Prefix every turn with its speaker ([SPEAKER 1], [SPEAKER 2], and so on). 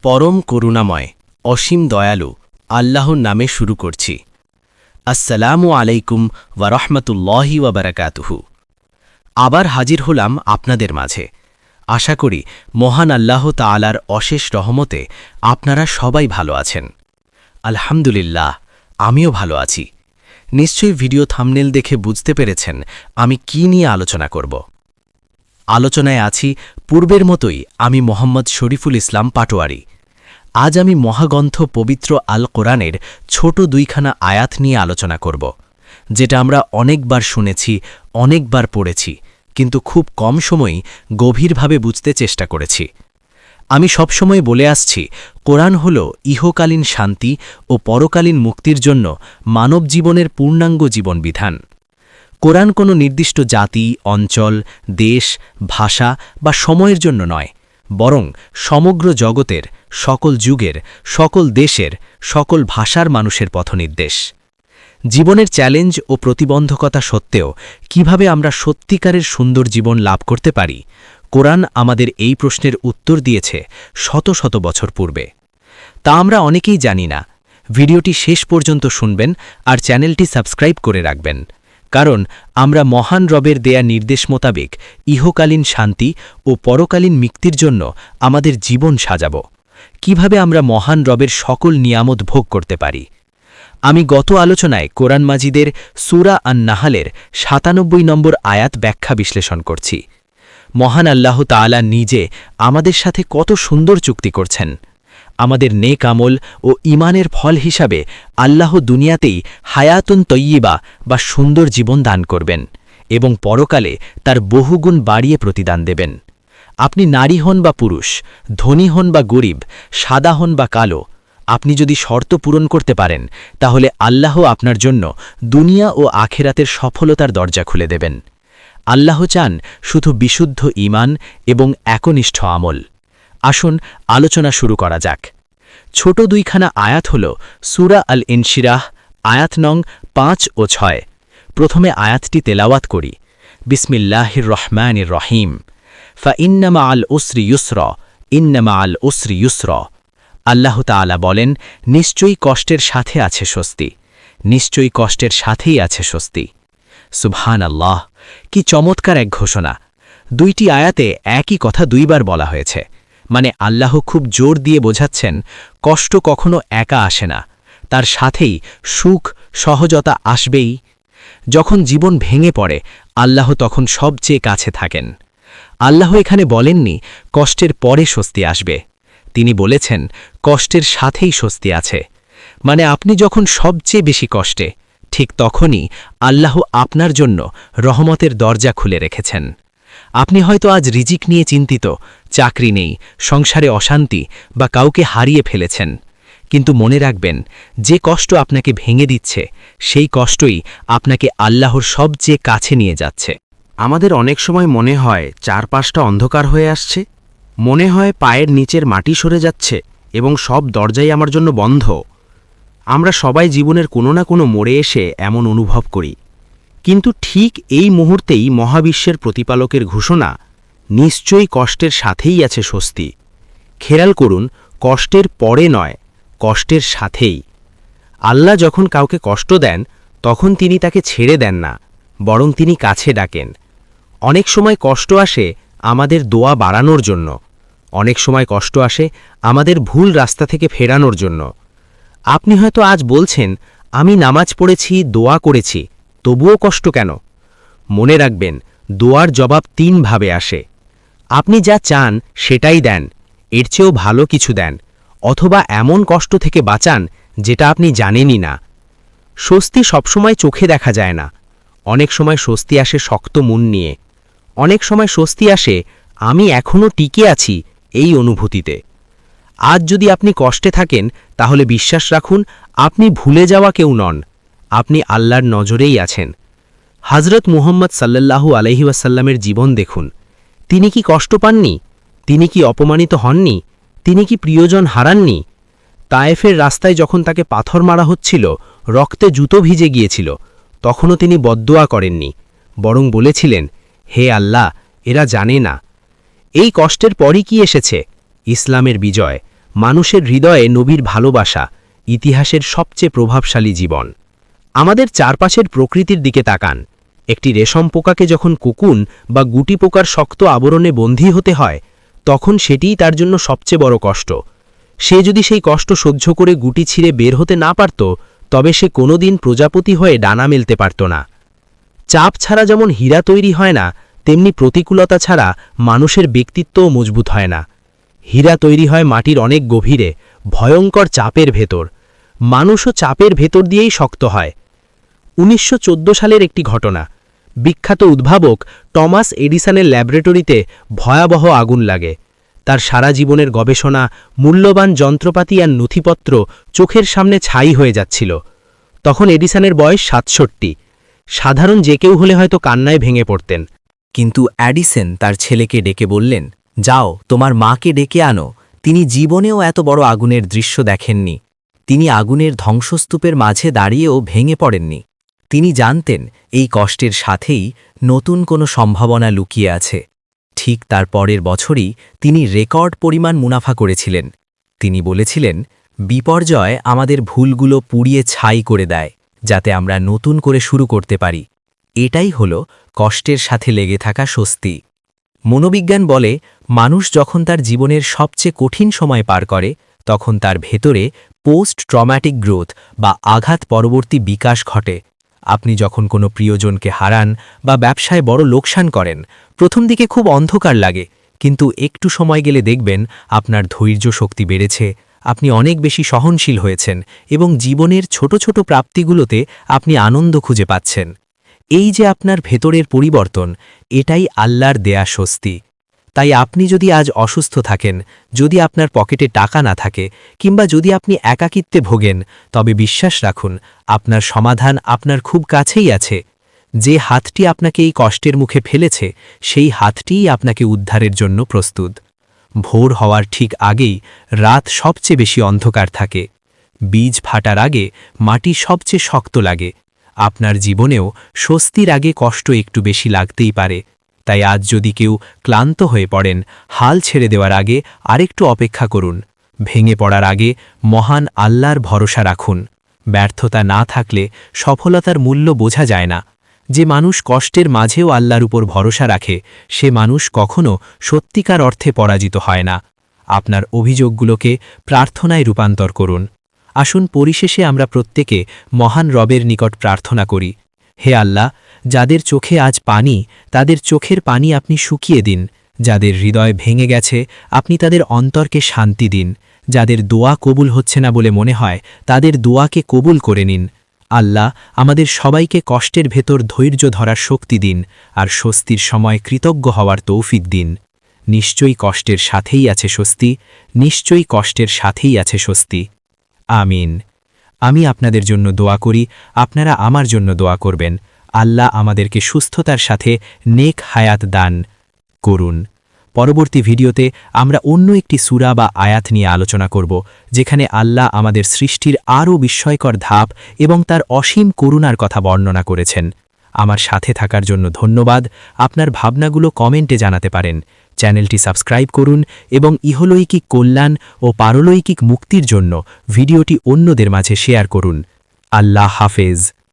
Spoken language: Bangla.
[SPEAKER 1] পরম করুণাময় অসীম দয়ালু আল্লাহর নামে শুরু করছি। আসসালামু আলাইকুম ওয়া রাহমাতুল্লাহি ওয়া বারাকাতুহু। আবার হাজির হলাম আপনাদের মাঝে। আশা করি মহান আল্লাহ তাআলার অশেষ রহমতে আপনারা সবাই ভালো আছেন। আলহামদুলিল্লাহ, আমিও ভালো আছি। নিশ্চয়ই ভিডিও থাম্বনেল দেখে বুঝতে পেরেছেন আমি কি নিয়ে আলোচনা করব। আলোচনায় আছি পূর্বের মতোই আমি মোহাম্মদ শরীফুল ইসলাম পাটোয়ারি। আজ আমি মহাগ্রন্থ পবিত্র আল কোরআনের ছোট দুইখানা আয়াত নিয়ে আলোচনা করব, যেটা আমরা অনেকবার শুনেছি, অনেকবার পড়েছি, কিন্তু খুব কম সময়ই গভীরভাবে বুঝতে চেষ্টা করেছি। আমি সবসময় বলে আসছি, কোরআন হল ইহকালীন শান্তি ও পরকালীন মুক্তির জন্য মানব জীবনের পূর্ণাঙ্গ জীবনবিধান। কোরআন কোনো নির্দিষ্ট জাতি, অঞ্চল, দেশ, ভাষা বা সময়ের জন্য নয়, বরং সমগ্র জগতের, সকল যুগের, সকল দেশের, সকল ভাষার মানুষের পথনির্দেশ। জীবনের চ্যালেঞ্জ ও প্রতিবন্ধকতা সত্ত্বেও কিভাবে আমরা সত্যিকারের সুন্দর জীবন লাভ করতে পারি, কোরআন আমাদের এই প্রশ্নের উত্তর দিয়েছে শত শত বছর পূর্বে। তা আমরা অনেকেই জানি না। ভিডিওটি শেষ পর্যন্ত শুনবেন আর চ্যানেলটি সাবস্ক্রাইব করে রাখবেন, কারণ আমরা মহান রবের দেয়া নির্দেশ মোতাবেক ইহকালীন শান্তি ও পরকালীন মুক্তির জন্য আমাদের জীবন সাজাব। কিভাবে আমরা মহান রবের সকল নিয়ামত ভোগ করতে পারি। আমি গত আলোচনায় কোরআন মাজিদের সূরা আন-নাহলের ৯৭ নম্বর আয়াত ব্যাখ্যা বিশ্লেষণ করছি। মহান আল্লাহ তাআলা নিজে আমাদের সাথে কত সুন্দর চুক্তি করছেন। আমাদের নেক আমল ও ঈমানের ফল হিসাবে আল্লাহ দুনিয়াতেই হায়াতুন তয়্যিবা বা সুন্দর জীবন দান করবেন এবং পরকালে তার বহুগুণ বাড়িয়ে প্রতিদান দেবেন। আপনি নারী হন বা পুরুষ, ধনী হন বা গরিব, সাদা হন বা কালো, আপনি যদি শর্ত পূরণ করতে পারেন, তাহলে আল্লাহ আপনার জন্য দুনিয়া ও আখেরাতের সফলতার দরজা খুলে দেবেন। আল্লাহ চান শুধু বিশুদ্ধ ঈমান এবং একনিষ্ঠ আমল। আসুন আলোচনা শুরু করা যাক। ছোট দুইখানা আয়াত হল সূরা আল ইনশিরাহ, আয়াত নং ৫ ও ৬। প্রথমে আয়াতটি তেলাওয়াত করি। বিসমিল্লাহির রহমানির রহিম। ফাইন্না মাআল উসরি ইউসরা, ইন্না মাআল উসরি ইউসরা। আল্লাহ তাআলা বলেন, নিশ্চয়ই কষ্টের সাথে আছে স্বস্তি, নিশ্চয়ই কষ্টের সাথেই আছে স্বস্তি। সুবহানাল্লাহ, কি চমৎকার এক ঘোষণা! দুইটি আয়াতে একই কথা দুইবার বলা হয়েছে, মানে আল্লাহ খুব জোর দিয়ে বোঝাচ্ছেন কষ্ট কখনো একা আসে না, তার সাথেই সুখ, সহজতা আসবেই। যখন জীবন ভেঙে পড়ে, আল্লাহ তখন সবচেয়ে কাছে থাকেন। আল্লাহ এখানে বলেননি কষ্টের পরে স্বস্তি আসবে, তিনি বলেছেন কষ্টের সাথেই স্বস্তি আছে। মানে আপনি যখন সবচেয়ে বেশি কষ্টে, ঠিক তখনই আল্লাহ আপনার জন্য রহমতের দরজা খুলে রেখেছেন। আপনি হয়তো আজ রিজিক নিয়ে চিন্তিত, চাকরি নেই, সংসারে অশান্তি বা কাউকে হারিয়ে ফেলেছেন, কিন্তু মনে রাখবেন, যে কষ্ট আপনাকে ভেঙে দিচ্ছে, সেই কষ্টই আপনাকে আল্লাহর সবচেয়ে কাছে নিয়ে যাচ্ছে।
[SPEAKER 2] আমাদের অনেক সময় মনে হয় চারপাশটা অন্ধকার হয়ে আসছে, মনে হয় পায়ের নিচের মাটি সরে যাচ্ছে এবং সব দরজাই আমার জন্য বন্ধ। আমরা সবাই জীবনের কোনো না কোনো মোড়ে এসে এমন অনুভব করি, কিন্তু ঠিক এই মুহূর্তেই মহাবিশ্বের প্রতিপালকের ঘোষণা, নিশ্চয়ই কষ্টের সাথেই আছে স্বস্তি। খেয়াল করুন, কষ্টের পরে নয়, কষ্টের সাথেই। আল্লাহ যখন কাউকে কষ্ট দেন, তখন তিনি তাকে ছেড়ে দেন না, বরং তিনি কাছে ডাকেন। অনেক সময় কষ্ট আসে আমাদের দোয়া বাড়ানোর জন্য, অনেক সময় কষ্ট আসে আমাদের ভুল রাস্তা থেকে ফেরানোর জন্য। আপনি হয়তো আজ বলছেন, আমি নামাজ পড়েছি, দোয়া করেছি, তবুও কষ্ট কেন? মনে রাখবেন, দোয়ার জবাব ৩ ভাবে আসে। আপনি যা চান সেটাই দেন, এর চেয়েও ভালো কিছু দেন, অথবা এমন কষ্ট থেকে বাঁচান যেটা আপনি জানেনই না। স্বস্তি সবসময় চোখে দেখা যায় না, অনেক সময় স্বস্তি আসে শক্ত মন নিয়ে, অনেক সময় স্বস্তি আসে আমি এখনও টিকে আছি এই অনুভূতিতে। আজ যদি আপনি কষ্টে থাকেন, তাহলে বিশ্বাস রাখুন আপনি ভুলে যাওয়া কেউ নন, আপনি আল্লাহর নজরেই আছেন। হযরত মুহাম্মদ সাল্লাল্লাহু আলাইহি ওয়াসাল্লামের জীবন দেখুন, তিনি কি কষ্ট পাননি? তিনি কি অপমানিত হননি? তিনি কি প্রিয়জন হারাননি? তায়েফের রাস্তায় যখন তাকে পাথর মারা হচ্ছিল, রক্তে জুতো ভিজে গিয়েছিল, তখনও তিনি বদদোয়া করেননি, বরং বলেছিলেন, হে আল্লাহ, এরা জানে না। এই কষ্টের পরই কি এসেছে? ইসলামের বিজয়, মানুষের হৃদয়ে নবীর ভালোবাসা, ইতিহাসের সবচেয়ে প্রভাবশালী জীবন। আমাদের চারপাশের প্রকৃতির দিকে তাকান। একটি রেশম পোকাকে যখন কোকুন বা গুটি পোকার শক্ত আবরণে বন্দী হতে হয়, তখন সেটিই তার জন্য সবচেয়ে বড় কষ্ট। সে যদি সেই কষ্ট সহ্য করে গুটি ছিঁড়ে বের হতে না পারত, তবে সে কোনোদিন প্রজাপতি হয়ে ডানা মেলতে পারত না। চাপ ছাড়া যেমন হীরা তৈরি হয় না, তেমনি প্রতিকূলতা ছাড়া মানুষের ব্যক্তিত্বও মজবুত হয় না। হীরা তৈরি হয় মাটির অনেক গভীরে, ভয়ঙ্কর চাপের ভেতর। মানুষও চাপের ভেতর দিয়েই শক্ত হয়। ১৯১৪ সালের একটি ঘটনা। বিখ্যাত উদ্ভাবক টমাস এডিসনের ল্যাবরেটরিতে ভয়াবহ আগুন লাগে। তার সারা জীবনের গবেষণা, মূল্যবান যন্ত্রপাতি আর নথিপত্র চোখের সামনে ছাই হয়ে যাচ্ছিল। তখন এডিসনের বয়স ৬৭। সাধারণ যে কেউ হলে হয়তো কান্নায় ভেঙে পড়তেন।
[SPEAKER 1] কিন্তু অ্যাডিসন তার ছেলেকে ডেকে বললেন, যাও তোমার মাকে ডেকে আনো। তিনি জীবনেও এত বড় আগুনের দৃশ্য দেখেননি। তিনি আগুনের ধ্বংসস্তূপের মাঝে দাঁড়িয়েও ভেঙে পড়েননি। তিনি জানতেন এই কষ্টের সাথেই নতুন কোনো সম্ভাবনা লুকিয়ে আছে। ঠিক তার পরের বছরই তিনি রেকর্ড পরিমাণ মুনাফা করেছিলেন। তিনি বলেছিলেন, বিপর্যয় আমাদের ভুলগুলো পুড়িয়ে ছাই করে দেয়, যাতে আমরা নতুন করে শুরু করতে পারি। এটাই হলো কষ্টের সাথে লেগে থাকা স্বস্তি। মনোবিজ্ঞান বলে, মানুষ যখন তার জীবনের সবচেয়ে কঠিন সময় পার করে, তখন তার ভেতরে পোস্ট ট্রমাটিক গ্রোথ বা আঘাত পরবর্তী বিকাশ ঘটে। আপনি যখন কোনো প্রিয়জনকে হারান বা ব্যবসায় বড় লোকসান করেন, প্রথম দিকে খুব অন্ধকার লাগে, কিন্তু একটু সময় গেলে দেখবেন আপনার ধৈর্য শক্তি বেড়েছে, আপনি অনেক বেশি সহনশীল হয়েছেন এবং জীবনের ছোট ছোট প্রাপ্তিগুলোতে আপনি আনন্দ খুঁজে পাচ্ছেন। এই যে আপনার ভেতরের পরিবর্তন, এটাই আল্লাহর দেয়া স্বস্তি। তাই আপনি যদি আজ অসুস্থ থাকেন, যদি আপনার পকেটে টাকা না থাকে, কিংবা যদি আপনি একাকিত্বে ভোগেন, তবে বিশ্বাস রাখুন, আপনার সমাধান আপনার খুব কাছেই আছে। যে হাতটি আপনাকে এই কষ্টের মুখে ফেলেছে, সেই হাতটিই আপনাকে উদ্ধারের জন্য প্রস্তুত। ভোর হওয়ার ঠিক আগেই রাত সবচেয়ে বেশি অন্ধকার থাকে। বীজ ফাটার আগে মাটি সবচেয়ে শক্ত লাগে। আপনার জীবনেও স্বস্তির আগে কষ্ট একটু বেশি লাগতেই পারে। তাই আজ যদি কেউ ক্লান্ত হয়ে পড়েন, হাল ছেড়ে দেওয়ার আগে আরেকটু অপেক্ষা করুন। ভেঙে পড়ার আগে মহান আল্লাহর ভরসা রাখুন। ব্যর্থতা না থাকলে সফলতার মূল্য বোঝা যায় না। যে মানুষ কষ্টের মাঝেও আল্লাহর উপর ভরসা রাখে, সে মানুষ কখনো সত্যিকার অর্থে পরাজিত হয় না। আপনার অভিযোগগুলোকে প্রার্থনায় রূপান্তর করুন। আসুন পরিশেষে আমরা প্রত্যেকে মহান রবের নিকট প্রার্থনা করি। হে আল্লাহ, যাদের চোখে আজ পানি, তাদের চোখের পানি আপনি শুকিয়ে দিন। যাদের হৃদয় ভেঙে গেছে, আপনি তাদের অন্তরকে শান্তি দিন। যাদের দোয়া কবুল হচ্ছে না বলে মনে হয়, তাদের দোয়াকে কবুল করে নিন। আল্লাহ, আমাদের সবাইকে কষ্টের ভেতর ধৈর্য ধরার শক্তি দিন, আর স্বস্তির সময় কৃতজ্ঞ হওয়ার তৌফিক দিন। নিশ্চয়ই কষ্টের সাথেই আছে স্বস্তি, নিশ্চয়ই কষ্টের সাথেই আছে স্বস্তি। আমিন। আমি আপনাদের জন্য দোয়া করি, আপনারা আমার জন্য দোয়া করবেন। আল্লাহ আমাদেরকে সুস্থতার সাথে নেক হায়াত দান করুন। পরবর্তী ভিডিওতে আমরা অন্য একটি সূরা বা আয়াত নিয়ে আলোচনা করব, যেখানে আল্লাহ আমাদের সৃষ্টির আরও বিস্ময়কর ধাপ এবং তার অসীম করুণার কথা বর্ণনা করেছেন। আমার সাথে থাকার জন্য ধন্যবাদ। আপনার ভাবনাগুলো কমেন্টে জানাতে পারেন। চ্যানেলটি সাবস্ক্রাইব করুন এবং ইহলৈকিক কল্যাণ ও পারলৌকিক মুক্তির জন্য ভিডিওটি অন্যদের মাঝে শেয়ার করুন। আল্লাহ হাফেজ।